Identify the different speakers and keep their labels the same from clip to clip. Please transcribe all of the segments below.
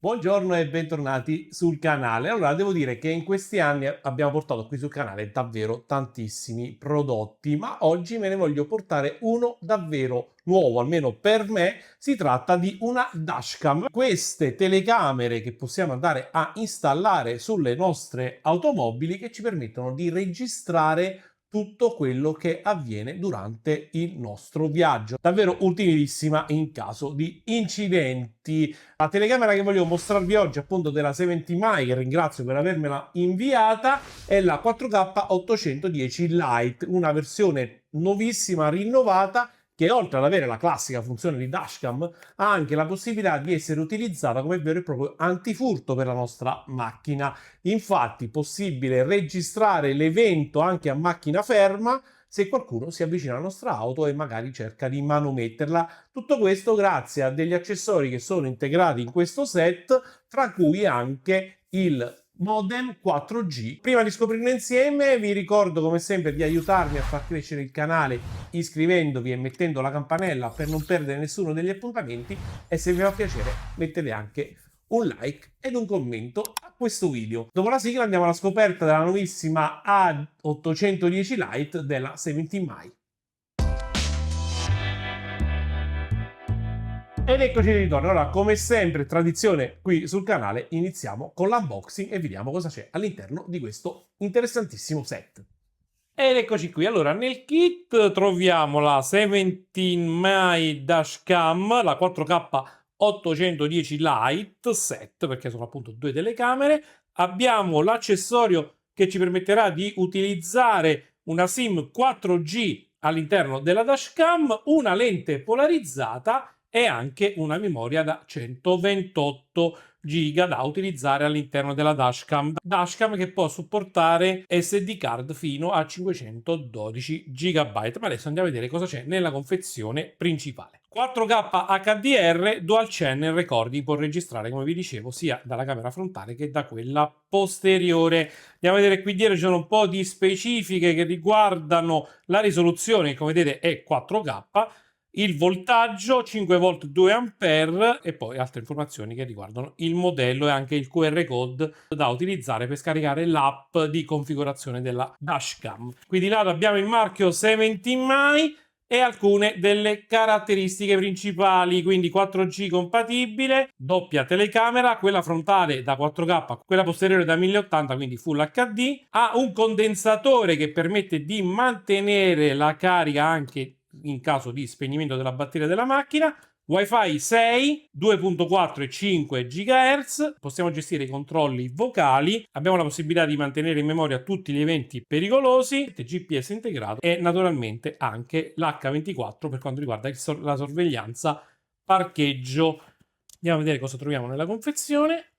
Speaker 1: Buongiorno e bentornati sul canale. Allora, devo dire che in questi anni abbiamo portato qui sul canale davvero tantissimi prodotti, ma oggi me ne voglio portare uno davvero nuovo, almeno per me. Si tratta di una dashcam. Queste telecamere che possiamo andare a installare sulle nostre automobili che ci permettono di registrare tutto quello che avviene durante il nostro viaggio. Davvero utilissima in caso di incidenti. La telecamera che voglio mostrarvi oggi, appunto della 70 Mai, che ringrazio per avermela inviata, è la 4K 810 Lite, una versione nuovissima, rinnovata, che oltre ad avere la classica funzione di dashcam, ha anche la possibilità di essere utilizzata come vero e proprio antifurto per la nostra macchina. Infatti, possibile registrare l'evento anche a macchina ferma se qualcuno si avvicina alla nostra auto e magari cerca di manometterla. Tutto questo grazie a degli accessori che sono integrati in questo set, tra cui anche il modem 4G. Prima di scoprirlo insieme vi ricordo come sempre di aiutarmi a far crescere il canale iscrivendovi e mettendo la campanella per non perdere nessuno degli appuntamenti, e se vi fa piacere mettete anche un like ed un commento a questo video. Dopo la sigla andiamo alla scoperta della nuovissima A810 Lite della 70 Mai. Ed eccoci di ritorno. Allora, come sempre, tradizione qui sul canale, iniziamo con l'unboxing e vediamo cosa c'è all'interno di questo interessantissimo set. Ed eccoci qui. Allora, nel kit troviamo la 17 Mai Dashcam, la 4K 810 Lite set, perché sono appunto due telecamere. Abbiamo l'accessorio che ci permetterà di utilizzare una SIM 4G all'interno della dashcam, una lente polarizzata e anche una memoria da 128 giga da utilizzare all'interno della dashcam che può supportare SD card fino a 512 GB. Ma adesso andiamo a vedere cosa c'è nella confezione principale. 4K HDR Dual Channel Recording, può registrare, come vi dicevo, sia dalla camera frontale che da quella posteriore. Andiamo a vedere qui dietro, ci sono un po' di specifiche che riguardano la risoluzione, che come vedete è 4K, il voltaggio 5 volt 2 ampere e poi altre informazioni che riguardano il modello e anche il QR code da utilizzare per scaricare l'app di configurazione della dashcam. Qui di lato abbiamo il marchio 70 Mai e alcune delle caratteristiche principali, quindi 4G compatibile, doppia telecamera, quella frontale da 4K, quella posteriore da 1080, quindi Full HD, ha un condensatore che permette di mantenere la carica anche in caso di spegnimento della batteria della macchina, Wi-Fi 6, 2.4 e 5 GHz, possiamo gestire i controlli vocali, abbiamo la possibilità di mantenere in memoria tutti gli eventi pericolosi, GPS integrato e naturalmente anche l'H24 per quanto riguarda la sorveglianza parcheggio. Andiamo a vedere cosa troviamo nella confezione.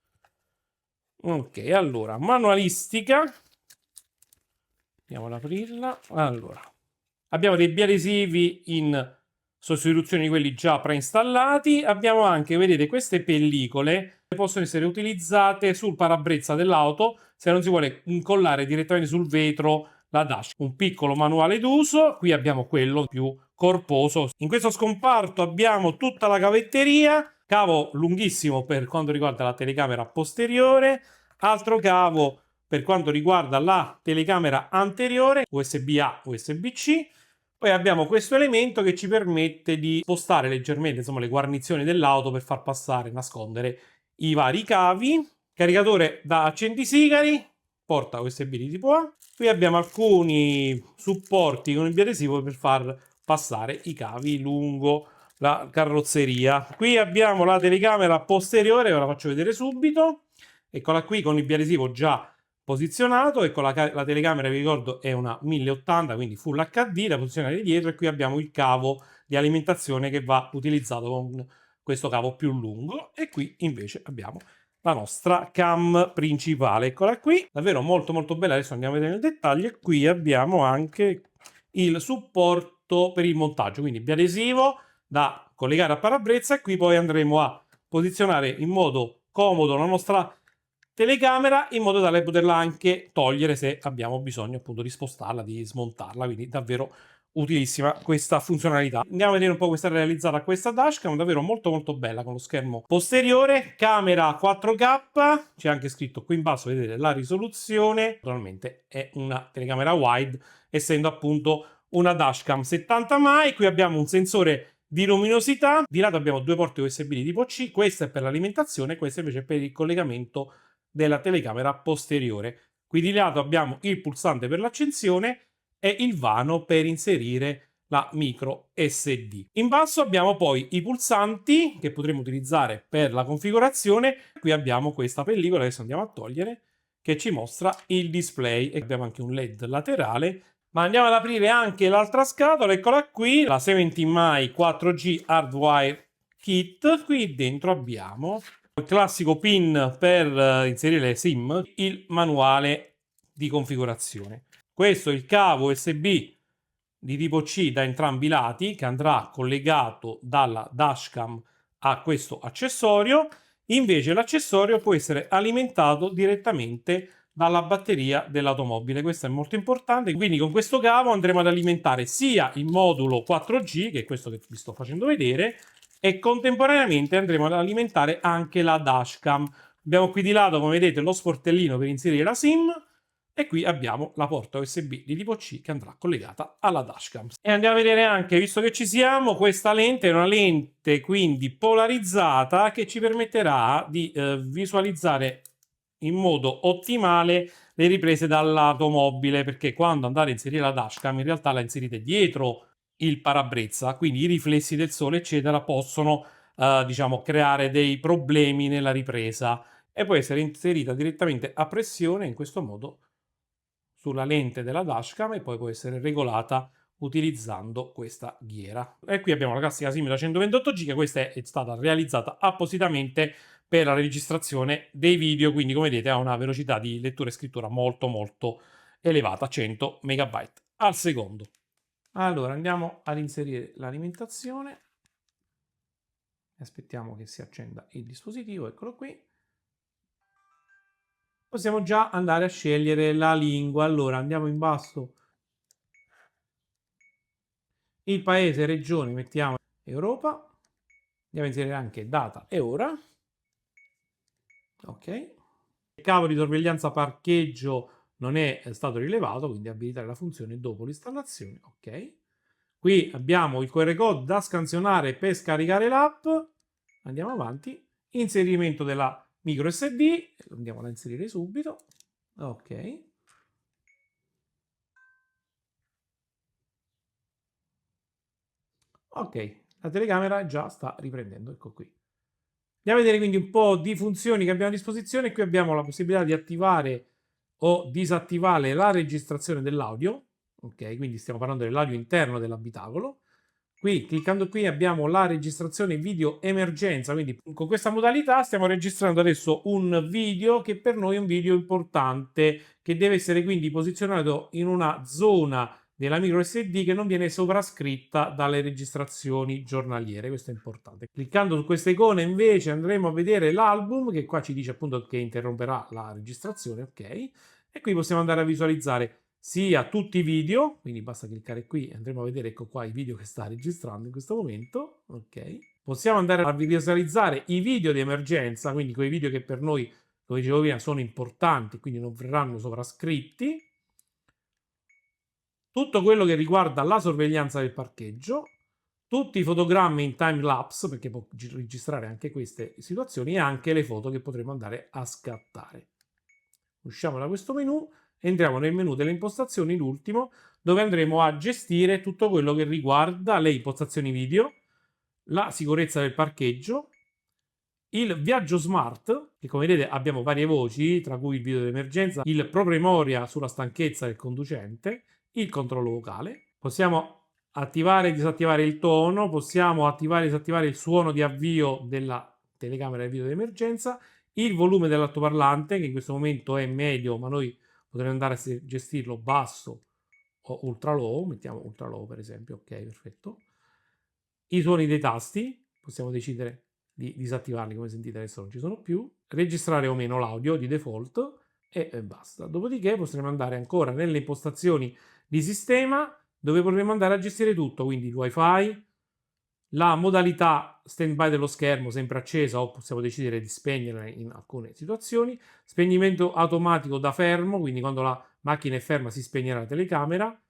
Speaker 1: Ok, allora, manualistica. Andiamo ad aprirla. Allora, abbiamo dei biadesivi in sostituzione di quelli già preinstallati. Abbiamo anche, vedete, queste pellicole che possono essere utilizzate sul parabrezza dell'auto se non si vuole incollare direttamente sul vetro la dash. Un piccolo manuale d'uso, qui abbiamo quello più corposo. In questo scomparto abbiamo tutta la cavetteria, cavo lunghissimo per quanto riguarda la telecamera posteriore, altro cavo per quanto riguarda la telecamera anteriore, USB-A, USB-C. Poi abbiamo questo elemento che ci permette di spostare leggermente, insomma, le guarnizioni dell'auto per far passare e nascondere i vari cavi. Caricatore da accentisigari, porta USB di tipo A. Qui abbiamo alcuni supporti con il biadesivo per far passare i cavi lungo la carrozzeria. Qui abbiamo la telecamera posteriore, ve la faccio vedere subito. Eccola qui con il biadesivo già posizionato. Ecco la telecamera, vi ricordo, è una 1080, quindi Full HD da posizionare dietro, e qui abbiamo il cavo di alimentazione che va utilizzato con questo cavo più lungo, e qui invece abbiamo la nostra cam principale. Eccola qui, davvero molto molto bella. Adesso andiamo a vedere nel dettaglio. E qui abbiamo anche il supporto per il montaggio, quindi biadesivo da collegare a parabrezza, e qui poi andremo a posizionare in modo comodo la nostra telecamera in modo tale da poterla anche togliere se abbiamo bisogno appunto di spostarla, di smontarla. Quindi davvero utilissima questa funzionalità. Andiamo a vedere un po' questa realizzata a questa dashcam, davvero molto molto bella, con lo schermo posteriore, camera 4K, c'è anche scritto qui in basso, vedete la risoluzione, naturalmente è una telecamera wide, essendo appunto una dashcam 70 mai. Qui abbiamo un sensore di luminosità, di lato abbiamo due porte USB di tipo C, questa è per l'alimentazione, questa invece è per il collegamento della telecamera posteriore. Qui di lato abbiamo il pulsante per l'accensione e il vano per inserire la micro SD. In basso abbiamo poi i pulsanti che potremo utilizzare per la configurazione. Qui abbiamo questa pellicola che adesso andiamo a togliere, che ci mostra il display, e abbiamo anche un LED laterale. Ma andiamo ad aprire anche l'altra scatola, eccola qui, la 17 Mai 4G Hardwire Kit. Qui dentro abbiamo il classico pin per inserire le SIM, il manuale di configurazione. Questo è il cavo USB di tipo C da entrambi i lati, che andrà collegato dalla dashcam a questo accessorio. Invece l'accessorio può essere alimentato direttamente dalla batteria dell'automobile. Questo è molto importante. Quindi con questo cavo andremo ad alimentare sia il modulo 4G, che è questo che vi sto facendo vedere, e contemporaneamente andremo ad alimentare anche la dashcam. Abbiamo qui di lato, come vedete, lo sportellino per inserire la SIM, e qui abbiamo la porta USB di tipo C che andrà collegata alla dashcam. E andiamo a vedere anche, visto che ci siamo, questa lente è una lente quindi polarizzata che ci permetterà di visualizzare in modo ottimale le riprese dall'automobile, perché quando andate a inserire la dashcam in realtà la inserite dietro il parabrezza, quindi i riflessi del sole eccetera possono diciamo creare dei problemi nella ripresa, e può essere inserita direttamente a pressione in questo modo sulla lente della dashcam, e poi può essere regolata utilizzando questa ghiera. E qui abbiamo la classica SIM da 128 giga. Questa è stata realizzata appositamente per la registrazione dei video, quindi come vedete ha una velocità di lettura e scrittura molto molto elevata, 100 MB al secondo. Allora andiamo ad inserire l'alimentazione, aspettiamo che si accenda il dispositivo, eccolo qui. Possiamo già andare a scegliere la lingua. Allora andiamo in basso, il paese, regione, mettiamo Europa, andiamo a inserire anche data e ora. Ok, il cavo di sorveglianza parcheggio non è stato rilevato, quindi abilitare la funzione dopo l'installazione. Ok, qui abbiamo il QR code da scansionare per scaricare l'app. Andiamo avanti, inserimento della micro SD, andiamo ad inserire subito. Ok, ok, la telecamera già sta riprendendo, ecco qui. Andiamo a vedere quindi un po' di funzioni che abbiamo a disposizione. Qui abbiamo la possibilità di attivare o disattivare la registrazione dell'audio. Ok, quindi stiamo parlando dell'audio interno dell'abitacolo. Qui, cliccando qui, abbiamo la registrazione video emergenza. Quindi con questa modalità stiamo registrando adesso un video che per noi è un video importante, che deve essere quindi posizionato in una zona della micro SD che non viene sovrascritta dalle registrazioni giornaliere. Questo è importante. Cliccando su questa icona invece andremo a vedere l'album, che qua ci dice appunto che interromperà la registrazione. Ok, e qui possiamo andare a visualizzare sia tutti i video, quindi basta cliccare qui e andremo a vedere, ecco qua, i video che sta registrando in questo momento. Ok, possiamo andare a visualizzare i video di emergenza, quindi quei video che per noi, come dicevo prima, sono importanti, quindi non verranno sovrascritti. Tutto quello che riguarda la sorveglianza del parcheggio, tutti i fotogrammi in time lapse, perché può registrare anche queste situazioni, e anche le foto che potremo andare a scattare. Usciamo da questo menu, entriamo nel menu delle impostazioni, l'ultimo, dove andremo a gestire tutto quello che riguarda le impostazioni video, la sicurezza del parcheggio, il viaggio smart, che come vedete abbiamo varie voci, tra cui il video d'emergenza, il promemoria sulla stanchezza del conducente, il controllo vocale. Possiamo attivare e disattivare il tono, possiamo attivare e disattivare il suono di avvio della telecamera del video d'emergenza, il volume dell'altoparlante, che in questo momento è medio, ma noi potremmo andare a gestirlo basso o ultra low. Mettiamo ultra low per esempio. Ok, perfetto. I suoni dei tasti, possiamo decidere di disattivarli, come sentite adesso non ci sono più, registrare o meno l'audio di default, e basta. Dopodiché potremo andare ancora nelle impostazioni di sistema, dove potremo andare a gestire tutto, quindi il wifi, la modalità stand-by dello schermo sempre accesa o possiamo decidere di spegnerla in alcune situazioni, spegnimento automatico da fermo, quindi quando la macchina è ferma si spegnerà la telecamera,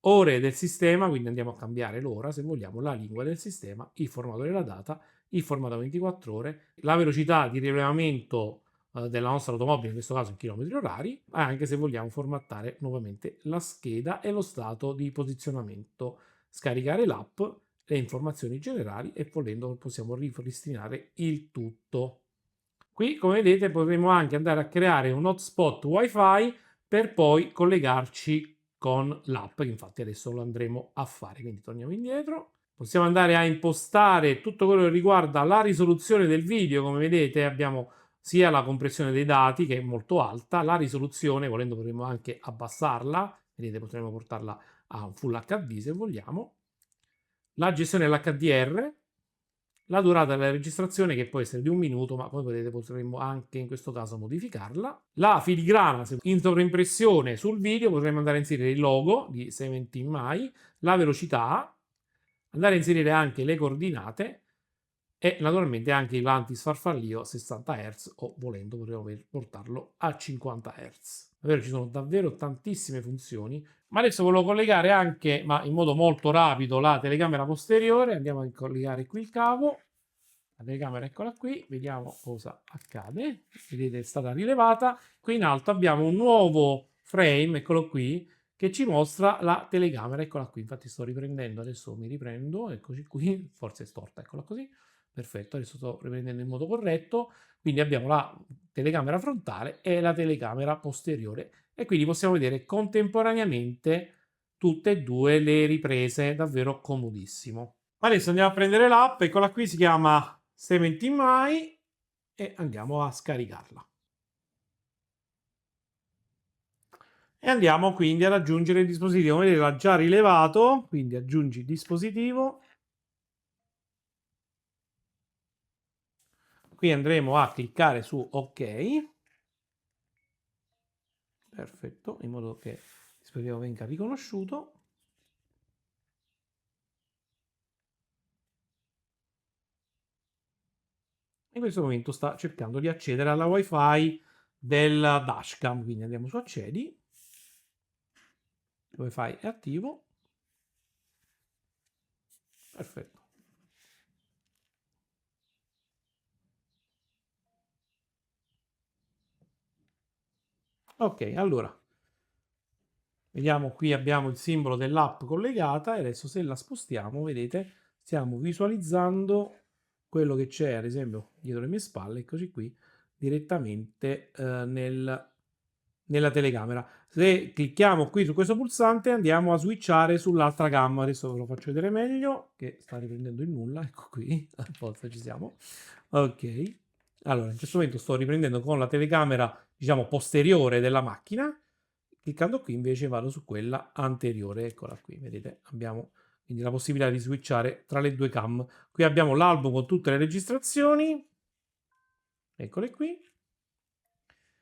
Speaker 1: ore del sistema, quindi andiamo a cambiare l'ora se vogliamo, la lingua del sistema, il formato della data, il formato 24 ore, la velocità di rilevamento della nostra automobile, in questo caso in chilometri orari, anche se vogliamo formattare nuovamente la scheda e lo stato di posizionamento, scaricare l'app, le informazioni generali e volendo possiamo ripristinare il tutto. Qui, come vedete, potremo anche andare a creare un hotspot wifi per poi collegarci con l'app, che infatti adesso lo andremo a fare. Quindi torniamo indietro. Possiamo andare a impostare tutto quello che riguarda la risoluzione del video. Come vedete abbiamo sia la compressione dei dati, che è molto alta, la risoluzione, volendo potremo anche abbassarla. Vedete, potremo portarla a un Full HD se vogliamo. La gestione dell'HDR, la durata della registrazione che può essere di 1 minuto, ma come vedete potremmo anche in questo caso modificarla. La filigrana, in sovraimpressione sul video potremmo andare a inserire il logo di 17 Mai, la velocità, andare a inserire anche le coordinate e naturalmente anche l'antisfarfallio a 60 Hz o volendo potremmo portarlo a 50 Hz. Davvero ci sono davvero tantissime funzioni, ma adesso volevo collegare anche, ma in modo molto rapido, la telecamera posteriore. Andiamo a collegare qui il cavo. La telecamera eccola qui, vediamo cosa accade. Vedete è stata rilevata. Qui in alto abbiamo un nuovo frame, eccolo qui, che ci mostra la telecamera, eccola qui. Infatti sto riprendendo, adesso mi riprendo, eccoci qui, forse è storta, eccola così. Perfetto, adesso sto riprendendo in modo corretto. Quindi abbiamo la telecamera frontale e la telecamera posteriore e quindi possiamo vedere contemporaneamente tutte e due le riprese, davvero comodissimo. Adesso andiamo a prendere l'app, eccola qui, si chiama 17 Mai e andiamo a scaricarla. E andiamo quindi ad aggiungere il dispositivo, vedete l'ha già rilevato, quindi aggiungi il dispositivo. Qui andremo a cliccare su OK. Perfetto, in modo che il dispositivo venga riconosciuto. In questo momento sta cercando di accedere alla wifi del dashcam, quindi andiamo su accedi, il wifi è attivo, perfetto. Ok, allora vediamo, qui abbiamo il simbolo dell'app collegata e adesso se la spostiamo, vedete, stiamo visualizzando quello che c'è ad esempio dietro le mie spalle, eccoci qui, direttamente nella telecamera. Se clicchiamo qui su questo pulsante andiamo a switchare sull'altra gamma. Adesso ve lo faccio vedere meglio, che sta riprendendo il nulla, ecco qui, forza ci siamo. Ok, allora in questo momento sto riprendendo con la telecamera, diciamo, posteriore della macchina. Cliccando qui invece vado su quella anteriore, eccola qui, vedete, abbiamo quindi la possibilità di switchare tra le due cam. Qui abbiamo l'album con tutte le registrazioni, eccole qui,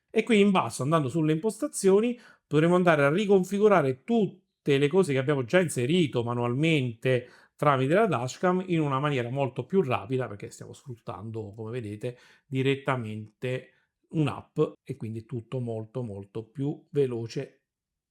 Speaker 1: e qui in basso, andando sulle impostazioni, potremo andare a riconfigurare tutte le cose che abbiamo già inserito manualmente tramite la dashcam in una maniera molto più rapida, perché stiamo sfruttando, come vedete, direttamente un'app e quindi tutto molto molto più veloce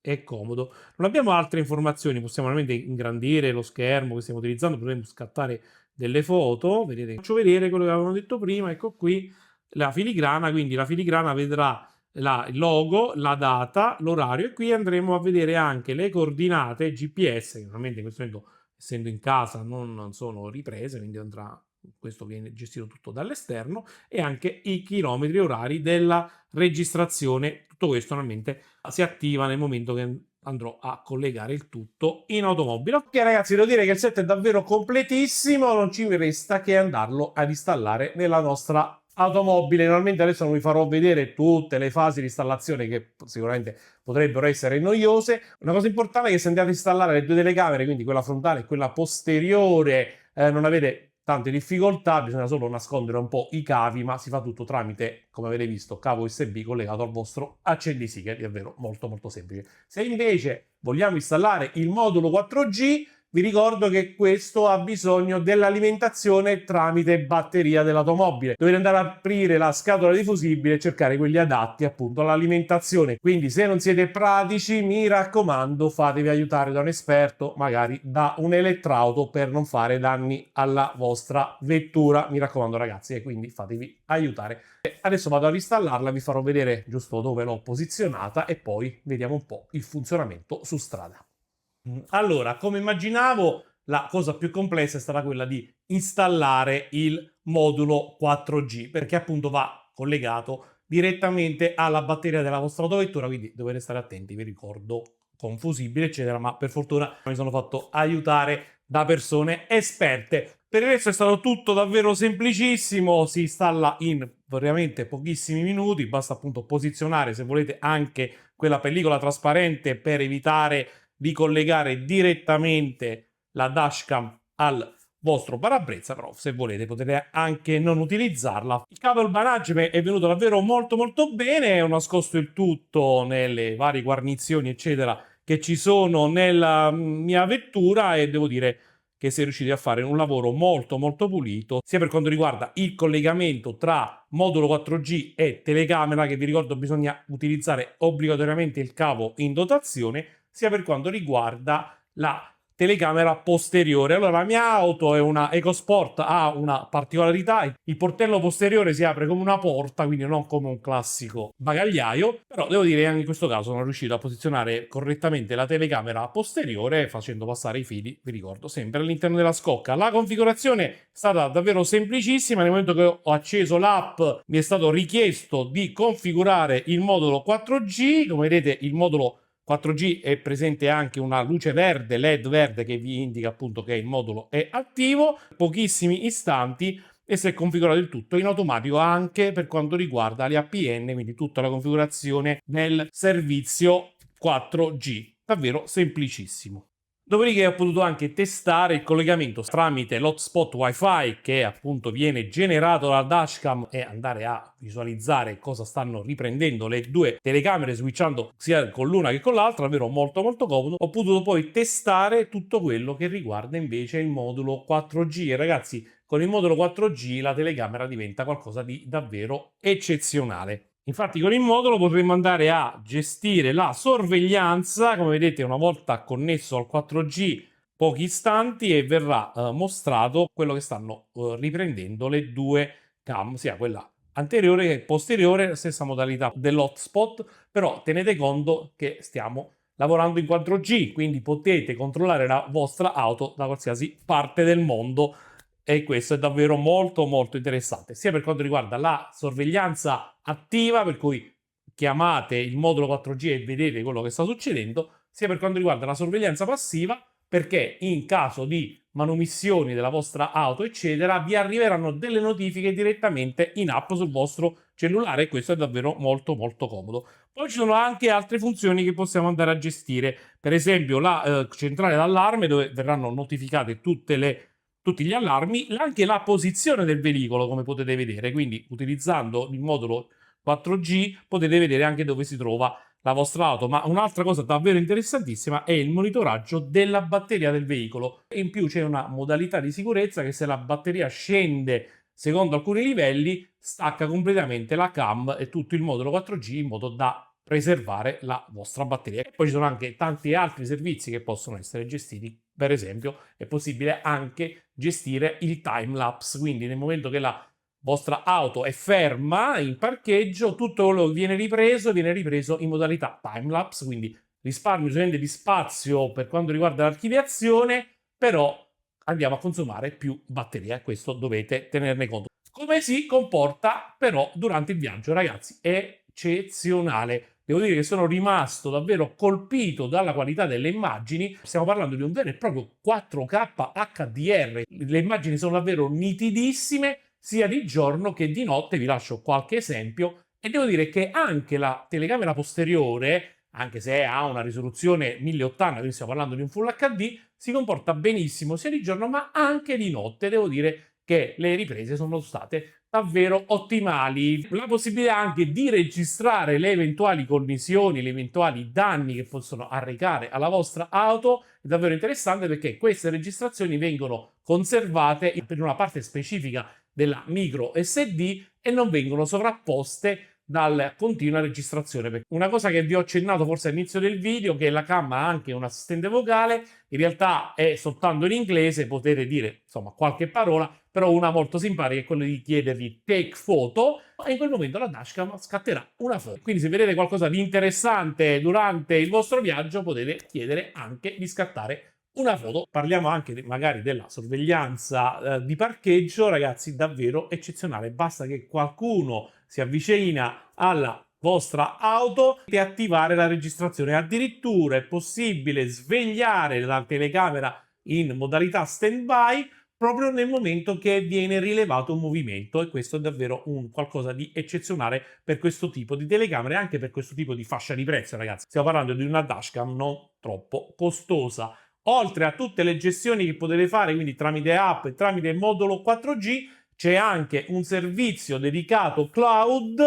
Speaker 1: e comodo. Non abbiamo altre informazioni, possiamo veramente ingrandire lo schermo che stiamo utilizzando, potremmo scattare delle foto, vedete, faccio vedere quello che avevamo detto prima, ecco qui la filigrana, quindi la filigrana vedrà il logo, la data, l'orario e qui andremo a vedere anche le coordinate GPS, che normalmente in questo momento essendo in casa non sono riprese, quindi andrà, questo viene gestito tutto dall'esterno, e anche i chilometri orari della registrazione. Tutto questo normalmente si attiva nel momento che andrò a collegare il tutto in automobile. Ok ragazzi, devo dire che il set è davvero completissimo, non ci resta che andarlo ad installare nella nostra automobile. Normalmente adesso non vi farò vedere tutte le fasi di installazione che sicuramente potrebbero essere noiose. Una cosa importante è che se andate a installare le due telecamere, quindi quella frontale e quella posteriore, non avete tante difficoltà, bisogna solo nascondere un po' i cavi, ma si fa tutto tramite, come avete visto, cavo USB collegato al vostro accendisì, che è davvero molto molto semplice. Se invece vogliamo installare il modulo 4G, vi ricordo che questo ha bisogno dell'alimentazione tramite batteria dell'automobile. Dovete andare a aprire la scatola di fusibile e cercare quelli adatti appunto all'alimentazione. Quindi se non siete pratici, mi raccomando, fatevi aiutare da un esperto, magari da un elettrauto, per non fare danni alla vostra vettura. Mi raccomando ragazzi, e quindi fatevi aiutare. Adesso vado a reinstallarla, vi farò vedere giusto dove l'ho posizionata e poi vediamo un po' il funzionamento su strada. Allora, come immaginavo, la cosa più complessa è stata quella di installare il modulo 4G, perché appunto va collegato direttamente alla batteria della vostra autovettura, quindi dovete stare attenti, vi ricordo, confusibile, eccetera, ma per fortuna mi sono fatto aiutare da persone esperte. Per il resto è stato tutto davvero semplicissimo, si installa in veramente pochissimi minuti, basta appunto posizionare, se volete, anche quella pellicola trasparente per evitare di collegare direttamente la dashcam al vostro parabrezza, però se volete potete anche non utilizzarla. Il cable management è venuto davvero molto molto bene, ho nascosto il tutto nelle varie guarnizioni eccetera che ci sono nella mia vettura e devo dire che si è riusciti a fare un lavoro molto molto pulito, sia per quanto riguarda il collegamento tra modulo 4G e telecamera, che vi ricordo bisogna utilizzare obbligatoriamente il cavo in dotazione, sia per quanto riguarda la telecamera posteriore. Allora, la mia auto è una EcoSport, ha una particolarità: il portello posteriore si apre come una porta, quindi non come un classico bagagliaio, però devo dire che anche in questo caso sono riuscito a posizionare correttamente la telecamera posteriore facendo passare i fili, vi ricordo, sempre all'interno della scocca. La configurazione è stata davvero semplicissima. Nel momento che ho acceso l'app mi è stato richiesto di configurare il modulo 4G. Come vedete, il modulo 4G è presente anche una luce verde, LED verde, che vi indica appunto che il modulo è attivo. Pochissimi istanti e si è configurato il tutto in automatico anche per quanto riguarda le APN, quindi tutta la configurazione del servizio 4G. Davvero semplicissimo. Dopodiché ho potuto anche testare il collegamento tramite l'hotspot Wi-Fi che appunto viene generato dalla dashcam e andare a visualizzare cosa stanno riprendendo le due telecamere switchando sia con l'una che con l'altra, davvero molto molto comodo. Ho potuto poi testare tutto quello che riguarda invece il modulo 4G e ragazzi, con il modulo 4G la telecamera diventa qualcosa di davvero eccezionale. Infatti con il modulo potremo andare a gestire la sorveglianza, come vedete una volta connesso al 4G pochi istanti e verrà mostrato quello che stanno riprendendo le due cam, sia quella anteriore che posteriore, stessa modalità dell'hotspot, però tenete conto che stiamo lavorando in 4G, quindi potete controllare la vostra auto da qualsiasi parte del mondo. E questo è davvero molto molto interessante, sia per quanto riguarda la sorveglianza attiva, per cui chiamate il modulo 4G e vedete quello che sta succedendo, sia per quanto riguarda la sorveglianza passiva, perché in caso di manomissioni della vostra auto eccetera vi arriveranno delle notifiche direttamente in app sul vostro cellulare e questo è davvero molto molto comodo. Poi ci sono anche altre funzioni che possiamo andare a gestire, per esempio la centrale d'allarme, dove verranno notificate tutti gli allarmi, anche la posizione del veicolo, come potete vedere. Quindi utilizzando il modulo 4G potete vedere anche dove si trova la vostra auto. Ma un'altra cosa davvero interessantissima è il monitoraggio della batteria del veicolo. In più c'è una modalità di sicurezza che se la batteria scende secondo alcuni livelli stacca completamente la cam e tutto il modulo 4G in modo da preservare la vostra batteria. E poi ci sono anche tanti altri servizi che possono essere gestiti. Per esempio è possibile anche gestire il time lapse, quindi nel momento che la vostra auto è ferma in parcheggio, tutto quello che viene ripreso in modalità time lapse, quindi risparmio di spazio per quanto riguarda l'archiviazione, però andiamo a consumare più batteria, questo dovete tenerne conto. Come si comporta però durante il viaggio, ragazzi? È eccezionale. Devo dire che sono rimasto davvero colpito dalla qualità delle immagini. Stiamo parlando di un vero e proprio 4K HDR. Le immagini sono davvero nitidissime, sia di giorno che di notte. Vi lascio qualche esempio. E devo dire che anche la telecamera posteriore, anche se ha una risoluzione 1080, quindi stiamo parlando di un Full HD, si comporta benissimo sia di giorno ma anche di notte. Devo dire che le riprese sono state davvero ottimali. La possibilità anche di registrare le eventuali collisioni, gli eventuali danni che possono arrecare alla vostra auto è davvero interessante, perché queste registrazioni vengono conservate per una parte specifica della micro SD e non vengono sovrapposte dalla continua registrazione. Perché una cosa che vi ho accennato forse all'inizio del video, che la cam ha anche un assistente vocale, in realtà è soltanto in inglese, potete dire insomma qualche parola, però una molto simpatica è quella di chiedergli take photo e in quel momento la dashcam scatterà una foto. Quindi se vedete qualcosa di interessante durante il vostro viaggio potete chiedere anche di scattare una foto. Parliamo anche magari della sorveglianza di parcheggio, ragazzi, davvero eccezionale. Basta che qualcuno si avvicina alla vostra auto e attivare la registrazione. Addirittura è possibile svegliare la telecamera in modalità stand-by proprio nel momento che viene rilevato un movimento, e questo è davvero un qualcosa di eccezionale per questo tipo di telecamere e anche per questo tipo di fascia di prezzo, ragazzi. Stiamo parlando di una dashcam non troppo costosa. Oltre a tutte le gestioni che potete fare, quindi tramite app e tramite modulo 4G, c'è anche un servizio dedicato cloud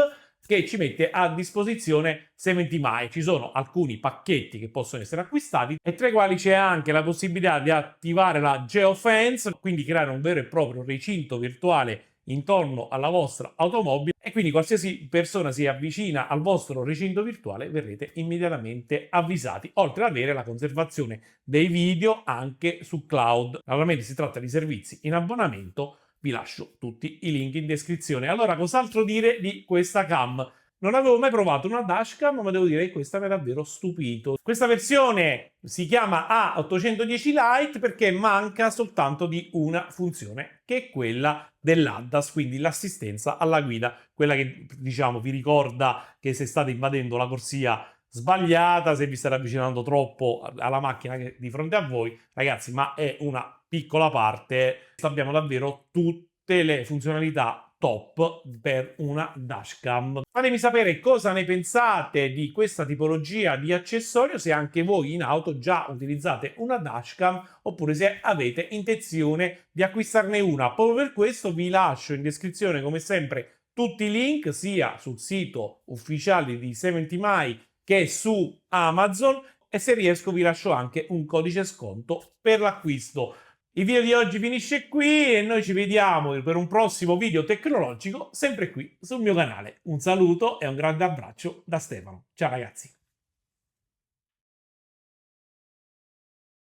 Speaker 1: che ci mette a disposizione 70mai. Ci sono alcuni pacchetti che possono essere acquistati e tra i quali c'è anche la possibilità di attivare la geofence, quindi creare un vero e proprio recinto virtuale intorno alla vostra automobile, e quindi qualsiasi persona si avvicina al vostro recinto virtuale verrete immediatamente avvisati, oltre ad avere la conservazione dei video anche su cloud. Naturalmente si tratta di servizi in abbonamento. Vi lascio tutti i link in descrizione. Allora, cos'altro dire di questa cam? Non avevo mai provato una dashcam, ma devo dire che questa mi ha davvero stupito. Questa versione si chiama A810 Lite perché manca soltanto di una funzione, che è quella dell'ADAS, quindi l'assistenza alla guida, quella che diciamo vi ricorda che se state invadendo la corsia sbagliata, se vi state avvicinando troppo alla macchina che è di fronte a voi, ragazzi, ma è una piccola parte. Abbiamo davvero tutte le funzionalità top per una dashcam. Fatemi sapere cosa ne pensate di questa tipologia di accessorio, se anche voi in auto già utilizzate una dashcam oppure se avete intenzione di acquistarne una. Proprio per questo vi lascio in descrizione come sempre tutti i link, sia sul sito ufficiale di 70mai che su Amazon, e se riesco vi lascio anche un codice sconto per l'acquisto. Il video di oggi finisce qui e noi ci vediamo per un prossimo video tecnologico sempre qui sul mio canale. Un saluto e un grande abbraccio da Stefano. Ciao ragazzi!